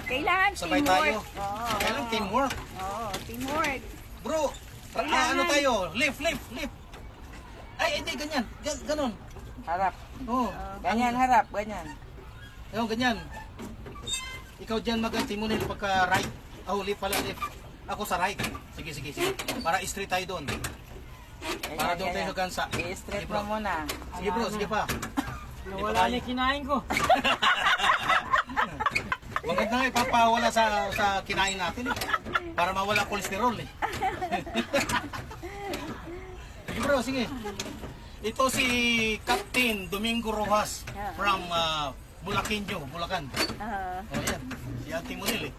Kailangan Sabay teamwork. tayo. Oo. Kailangan teamwork. Oo, teamwork. Bro, ano tayo? Lift. Ay, hindi, ganyan. Ganon. Harap. Oo. Ganyan, harap. Ganyan. Ayun, ganyan. Ikaw dyan mag-timonil pagka right. Oh, lift pala, lift. Ako sa right. Sige. Para straight tayo doon. Para doon tayo nagkansa. I-straight mo muna. Sige bro, sige pa. Nawala na kinain ko. Maganda nga ipapawala sa kinain natin eh. Para mawala kolesterol eh. Sige bro, sige. Ito si Captain Domingo Rojas from Bulacanyo, Bulacan. Oh yan, si Auntie Monil eh.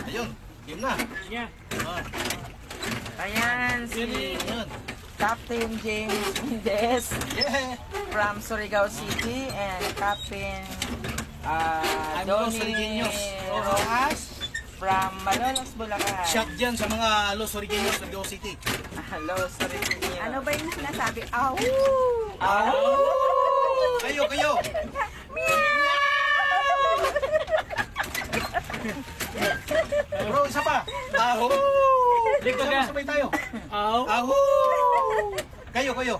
Ayun, yun na. Yeah. Ayan, si Ayun. Captain James Mendez Yeah. from Surigao City and Captain Los Donnie Origueños. Rojas from Malolos, Bulacan. Shot dyan sa mga Los Origueños, Surigao City. Los Origueños. Ano ba yung sinasabi? Aw! Kayo. Bro, isa pa. Aho. Dito ka. Sabay tayo. Aw. Aho. Kayo.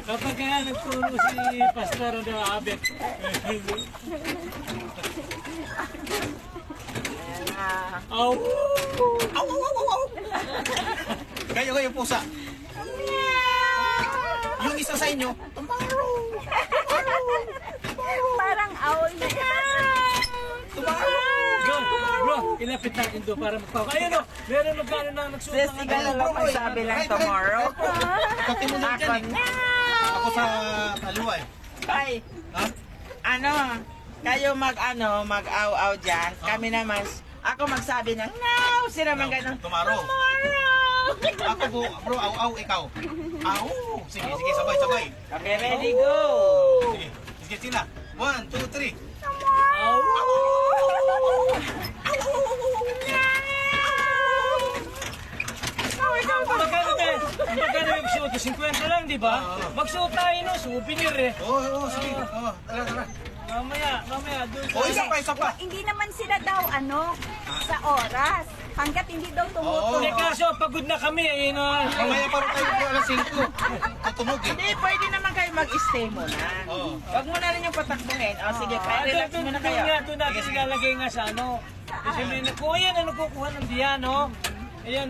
Kapag kaya nagturo si Pastor na abet. Aw. Kayo pusa. Yung isa sa inyo, Parang owl na Bro, ilapit natin doon para magpapa. Ayun o, meron magkano na nagsuot Sis, ng ikaw na lang magsabi lang tomorrow. katimunin Ako dyan eh. na. Ako sa kaliwa eh. Ay, Ha? kayo mag-aw-aw dyan. Kami naman, ako magsabi ng no, sila man ganun. Tomorrow. Ako bro, aw, ikaw. Aw. Sige, sabay. Okay, ready, go! Sige, sila. 1, 2, 3. Aw. Magkano yung suot? 50 lang, di ba? Magsuot tayo no, souvenir eh. Oo, sige. Tara. Mamaya, doon. Isa pa. Hindi naman sila daw sa oras. Hanggat hindi daw tumutunog. Eh kaso, pagod na kami eh. Mamaya pa rin tayo alas 5. Tutunog eh. Hindi, pwede naman kayo mag-stay muna. Oo. Huwag mo na rin yung patakbuhin. O sige, relax muna kayo. Doon natin silalagay nga sa ano. Kasi may nakuha yan, ano kukuha ng diyan, no? Ayan.